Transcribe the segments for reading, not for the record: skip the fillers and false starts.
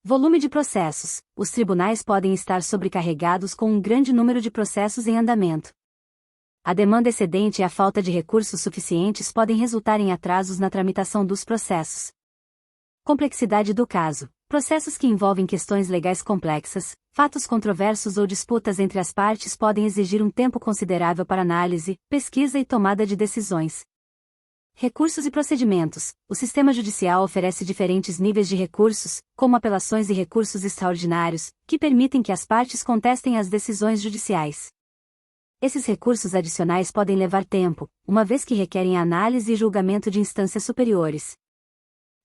Volume de processos. Os tribunais podem estar sobrecarregados com um grande número de processos em andamento. A demanda excedente e a falta de recursos suficientes podem resultar em atrasos na tramitação dos processos. Complexidade do caso. Processos que envolvem questões legais complexas, fatos controversos ou disputas entre as partes podem exigir um tempo considerável para análise, pesquisa e tomada de decisões. Recursos e procedimentos. O sistema judicial oferece diferentes níveis de recursos, como apelações e recursos extraordinários, que permitem que as partes contestem as decisões judiciais. Esses recursos adicionais podem levar tempo, uma vez que requerem análise e julgamento de instâncias superiores.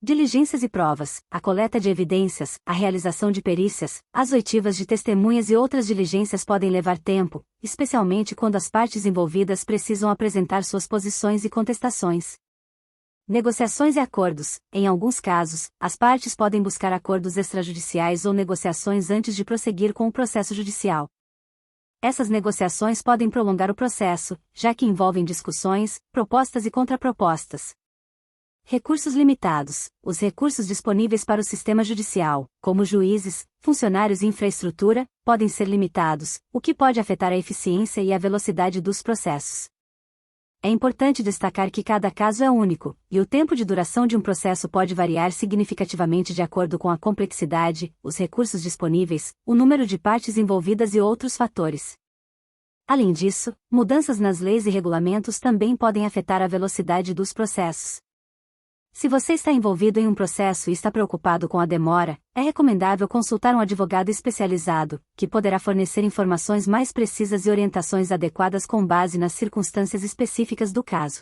Diligências e provas, a coleta de evidências, a realização de perícias, as oitivas de testemunhas e outras diligências podem levar tempo, especialmente quando as partes envolvidas precisam apresentar suas posições e contestações. Negociações e acordos. Em alguns casos, as partes podem buscar acordos extrajudiciais ou negociações antes de prosseguir com o processo judicial. Essas negociações podem prolongar o processo, já que envolvem discussões, propostas e contrapropostas. Recursos limitados. Os recursos disponíveis para o sistema judicial, como juízes, funcionários e infraestrutura, podem ser limitados, o que pode afetar a eficiência e a velocidade dos processos. É importante destacar que cada caso é único, e o tempo de duração de um processo pode variar significativamente de acordo com a complexidade, os recursos disponíveis, o número de partes envolvidas e outros fatores. Além disso, mudanças nas leis e regulamentos também podem afetar a velocidade dos processos. Se você está envolvido em um processo e está preocupado com a demora, é recomendável consultar um advogado especializado, que poderá fornecer informações mais precisas e orientações adequadas com base nas circunstâncias específicas do caso.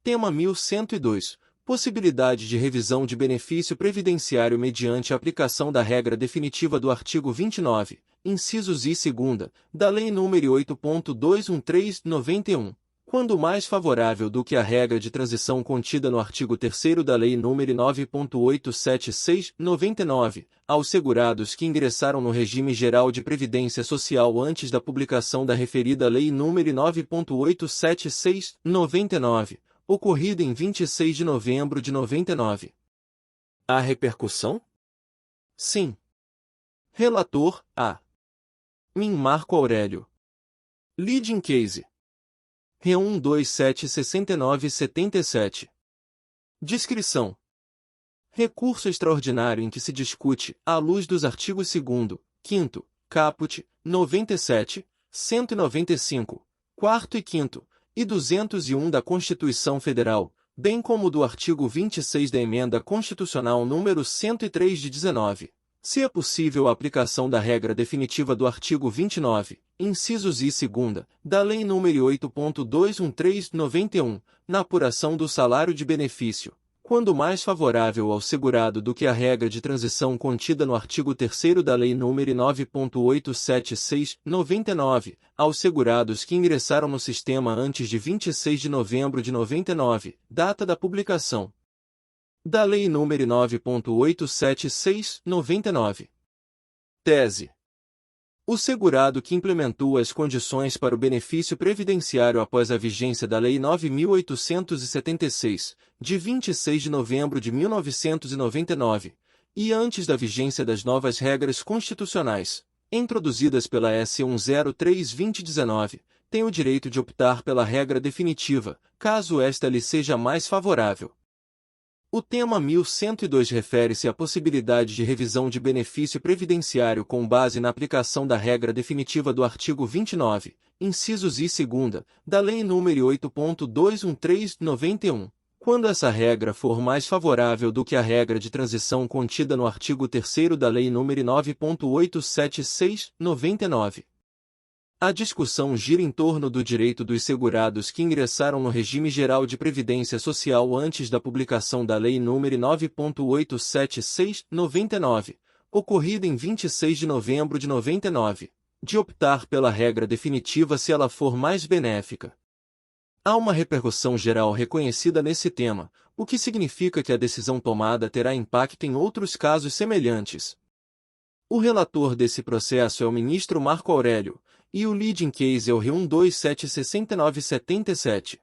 Tema 1102. Possibilidade de revisão de benefício previdenciário mediante a aplicação da regra definitiva do artigo 29, incisos I e 2, da Lei nº 8.213/91. Quando mais favorável do que a regra de transição contida no artigo 3º da Lei nº 9.876/99, aos segurados que ingressaram no regime geral de previdência social antes da publicação da referida Lei nº 9.876/99, ocorrida em 26 de novembro de 99. Há repercussão? Sim. Relator, A. Min Marco Aurélio. Leading Case. Re1276977. Descrição. Recurso extraordinário em que se discute, à luz dos artigos 2º, 5º, caput, 97, 195, 4º e 5º, e 201 da Constituição Federal, bem como do artigo 26 da Emenda Constitucional nº 103 de 19. Se é possível a aplicação da regra definitiva do artigo 29, incisos I e 2, da Lei nº 8.213/91, na apuração do salário de benefício, quando mais favorável ao segurado do que a regra de transição contida no artigo 3º da Lei nº 9.876/99, aos segurados que ingressaram no sistema antes de 26 de novembro de 99, data da publicação da Lei nº 9.876/99. Tese. O segurado que implementou as condições para o benefício previdenciário após a vigência da Lei 9.876, de 26 de novembro de 1999, e antes da vigência das novas regras constitucionais, introduzidas pela S. 103/2019, tem o direito de optar pela regra definitiva, caso esta lhe seja mais favorável. O tema 1102 refere-se à possibilidade de revisão de benefício previdenciário com base na aplicação da regra definitiva do artigo 29, incisos I e 2, da Lei nº 8.213/91, quando essa regra for mais favorável do que a regra de transição contida no artigo 3º da Lei nº 9.876/99. A discussão gira em torno do direito dos segurados que ingressaram no regime geral de previdência social antes da publicação da Lei nº 9.876/99, ocorrida em 26 de novembro de 99, de optar pela regra definitiva se ela for mais benéfica. Há uma repercussão geral reconhecida nesse tema, o que significa que a decisão tomada terá impacto em outros casos semelhantes. O relator desse processo é o ministro Marco Aurélio, e o leading case é o Re1276977.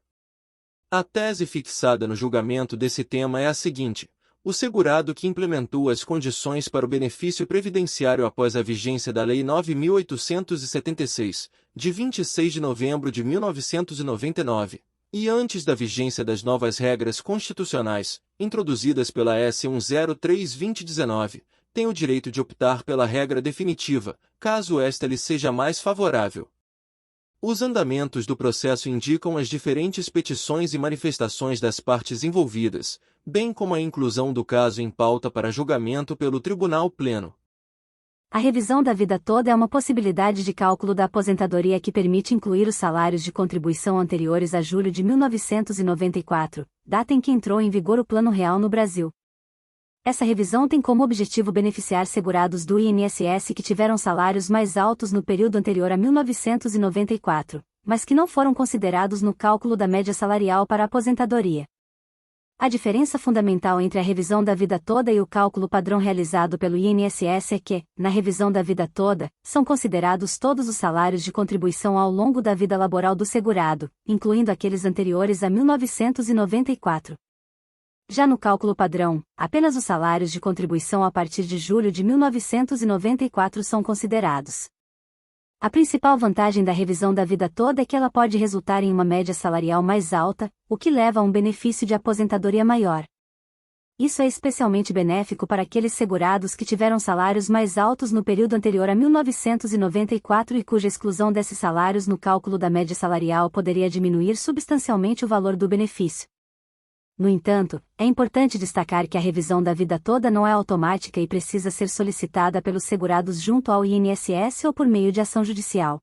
A tese fixada no julgamento desse tema é a seguinte: o segurado que implementou as condições para o benefício previdenciário após a vigência da Lei 9.876, de 26 de novembro de 1999, e antes da vigência das novas regras constitucionais, introduzidas pela S. 103/2019, tem o direito de optar pela regra definitiva, caso esta lhe seja mais favorável. Os andamentos do processo indicam as diferentes petições e manifestações das partes envolvidas, bem como a inclusão do caso em pauta para julgamento pelo Tribunal Pleno. A revisão da vida toda é uma possibilidade de cálculo da aposentadoria que permite incluir os salários de contribuição anteriores a julho de 1994, data em que entrou em vigor o Plano Real no Brasil. Essa revisão tem como objetivo beneficiar segurados do INSS que tiveram salários mais altos no período anterior a 1994, mas que não foram considerados no cálculo da média salarial para a aposentadoria. A diferença fundamental entre a revisão da vida toda e o cálculo padrão realizado pelo INSS é que, na revisão da vida toda, são considerados todos os salários de contribuição ao longo da vida laboral do segurado, incluindo aqueles anteriores a 1994. Já no cálculo padrão, apenas os salários de contribuição a partir de julho de 1994 são considerados. A principal vantagem da revisão da vida toda é que ela pode resultar em uma média salarial mais alta, o que leva a um benefício de aposentadoria maior. Isso é especialmente benéfico para aqueles segurados que tiveram salários mais altos no período anterior a 1994 e cuja exclusão desses salários no cálculo da média salarial poderia diminuir substancialmente o valor do benefício. No entanto, é importante destacar que a revisão da vida toda não é automática e precisa ser solicitada pelos segurados junto ao INSS ou por meio de ação judicial.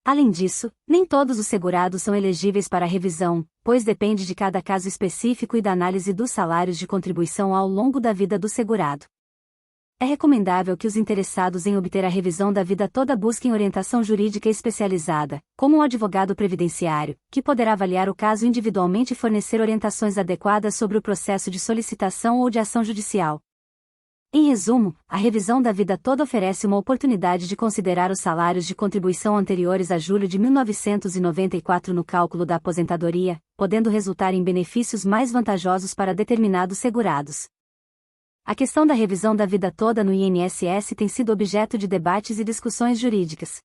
Além disso, nem todos os segurados são elegíveis para a revisão, pois depende de cada caso específico e da análise dos salários de contribuição ao longo da vida do segurado. É recomendável que os interessados em obter a revisão da vida toda busquem orientação jurídica especializada, como um advogado previdenciário, que poderá avaliar o caso individualmente e fornecer orientações adequadas sobre o processo de solicitação ou de ação judicial. Em resumo, a revisão da vida toda oferece uma oportunidade de considerar os salários de contribuição anteriores a julho de 1994 no cálculo da aposentadoria, podendo resultar em benefícios mais vantajosos para determinados segurados. A questão da revisão da vida toda no INSS tem sido objeto de debates e discussões jurídicas.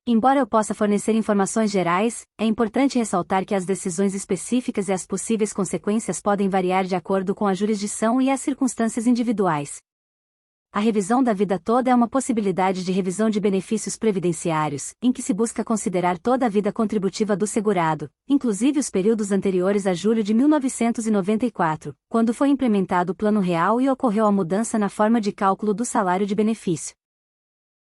Embora eu possa fornecer informações gerais, é importante ressaltar que as decisões específicas e as possíveis consequências podem variar de acordo com a jurisdição e as circunstâncias individuais. A revisão da vida toda é uma possibilidade de revisão de benefícios previdenciários, em que se busca considerar toda a vida contributiva do segurado, inclusive os períodos anteriores a julho de 1994, quando foi implementado o Plano Real e ocorreu a mudança na forma de cálculo do salário de benefício.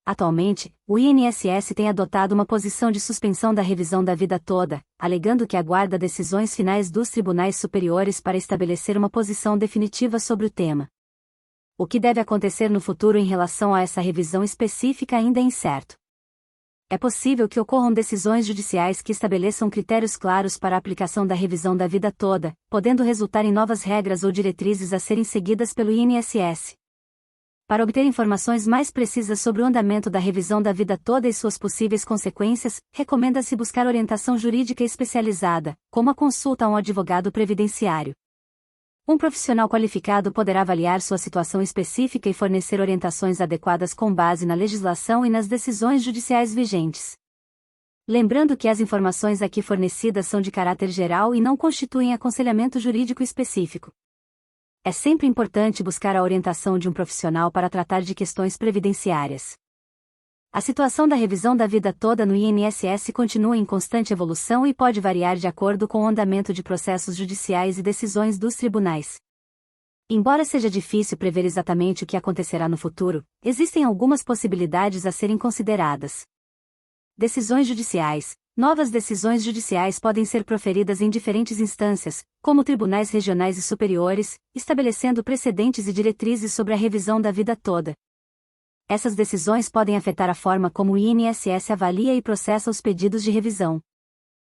Atualmente, o INSS tem adotado uma posição de suspensão da revisão da vida toda, alegando que aguarda decisões finais dos tribunais superiores para estabelecer uma posição definitiva sobre o tema. O que deve acontecer no futuro em relação a essa revisão específica ainda é incerto. É possível que ocorram decisões judiciais que estabeleçam critérios claros para a aplicação da revisão da vida toda, podendo resultar em novas regras ou diretrizes a serem seguidas pelo INSS. Para obter informações mais precisas sobre o andamento da revisão da vida toda e suas possíveis consequências, recomenda-se buscar orientação jurídica especializada, como a consulta a um advogado previdenciário. Um profissional qualificado poderá avaliar sua situação específica e fornecer orientações adequadas com base na legislação e nas decisões judiciais vigentes. Lembrando que as informações aqui fornecidas são de caráter geral e não constituem aconselhamento jurídico específico. É sempre importante buscar a orientação de um profissional para tratar de questões previdenciárias. A situação da revisão da vida toda no INSS continua em constante evolução e pode variar de acordo com o andamento de processos judiciais e decisões dos tribunais. Embora seja difícil prever exatamente o que acontecerá no futuro, existem algumas possibilidades a serem consideradas. Decisões judiciais. Novas decisões judiciais podem ser proferidas em diferentes instâncias, como tribunais regionais e superiores, estabelecendo precedentes e diretrizes sobre a revisão da vida toda. Essas decisões podem afetar a forma como o INSS avalia e processa os pedidos de revisão.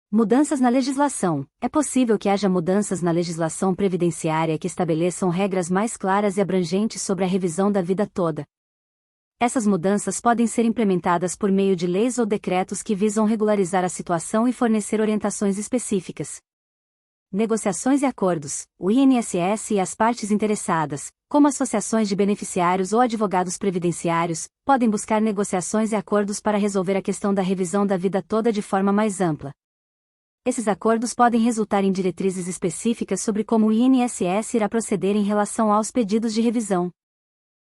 Mudanças na legislação. É possível que haja mudanças na legislação previdenciária que estabeleçam regras mais claras e abrangentes sobre a revisão da vida toda. Essas mudanças podem ser implementadas por meio de leis ou decretos que visam regularizar a situação e fornecer orientações específicas. Negociações e acordos. O INSS e as partes interessadas, como associações de beneficiários ou advogados previdenciários, podem buscar negociações e acordos para resolver a questão da revisão da vida toda de forma mais ampla. Esses acordos podem resultar em diretrizes específicas sobre como o INSS irá proceder em relação aos pedidos de revisão.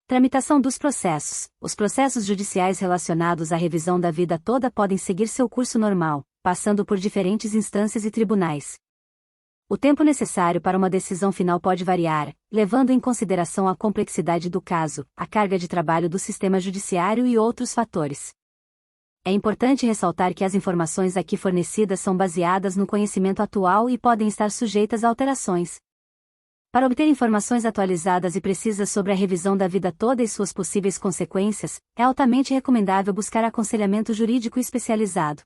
Tramitação dos processos. Os processos judiciais relacionados à revisão da vida toda podem seguir seu curso normal, passando por diferentes instâncias e tribunais. O tempo necessário para uma decisão final pode variar, levando em consideração a complexidade do caso, a carga de trabalho do sistema judiciário e outros fatores. É importante ressaltar que as informações aqui fornecidas são baseadas no conhecimento atual e podem estar sujeitas a alterações. Para obter informações atualizadas e precisas sobre a revisão da vida toda e suas possíveis consequências, é altamente recomendável buscar aconselhamento jurídico especializado.